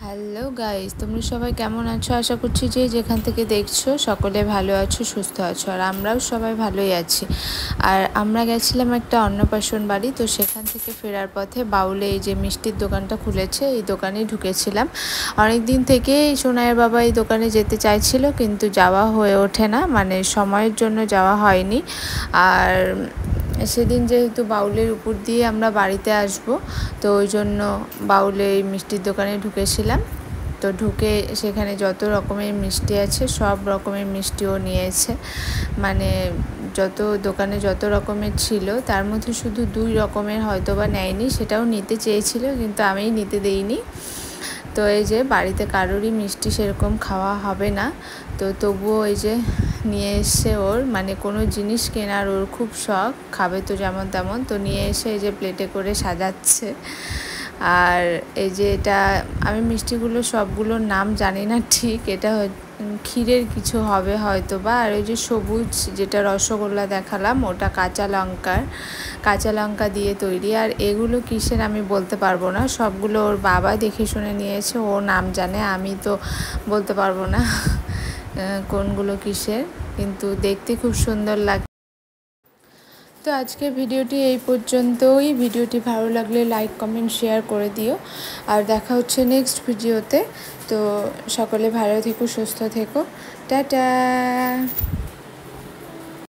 Hello guys, তোমরা সবাই কেমন আছো? আশা করছি যে যেখান থেকে দেখছো সকলে ভালো আছো, সুস্থ আছো। আর আমরাও সবাই ভালোই আছি। আর আমরা গেছিলাম একটা অন্নপ্রাশন বাড়ি, তো সেখান থেকে ফেরার পথে বাউলে এই যে মিষ্টির দোকানটা খুলেছে, এই দোকানে ঢুকেছিলাম। অনেক দিন থেকেই সোনাইয়ের বাবা এই দোকানে যেতে চাইছিল, কিন্তু যাওয়া হয়ে ওঠে না, মানে সময়ের জন্য যাওয়া হয়নি। আর সেদিন যেহেতু বাউলের উপর দিয়ে আমরা বাড়িতে আসব, তো ওই জন্য বাউলে এই মিষ্টির দোকানে ঢুকেছিলাম। তো ঢুকে সেখানে যত রকমের মিষ্টি আছে সব রকমের মিষ্টিও নিয়েছে, মানে যত দোকানে যত রকমের ছিল তার মধ্যে শুধু 2 রকমের হয়তো বা নেয়নি, সেটাও নিতে চেয়েছিল কিন্তু আমিই নিতে দেইনি। তো এই যে বাড়িতে কারোরই মিষ্টি সেরকম খাওয়া হবে না, তো তবুও এই যে নিয়ে এসে ওর মানে কোনো জিনিস কেনার ওর খুব শখ, খাবে তো যেমন তেমন, তো নিয়ে এসে এই যে প্লেটে করে সাজাচ্ছে। আর এই যে এটা আমি মিষ্টিগুলো সবগুলোর নাম জানি না ঠিক, এটা ক্ষীরের কিছু হবে হয়তো বা। আর ওই যে সবুজ যেটা রসগোল্লা দেখালাম ওটা কাঁচা লঙ্কা দিয়ে তৈরি। আর এগুলো কিসের আমি বলতে পারবো না, সবগুলো ওর বাবা দেখে শুনে নিয়েছে, ও নাম জানে, আমি তো বলতে পারবো না কোনগুলো কিসের, কিন্তু দেখতে খুব সুন্দর লাগে। তো আজকের ভিডিওটি এই পর্যন্তই। ভিডিওটি ভালো লাগলে লাইক কমেন্ট শেয়ার করে দিও। আর দেখা হচ্ছে নেক্সট ভিডিওতে। তো সকলে ভালো থেকো, সুস্থ থেকো, টাটা।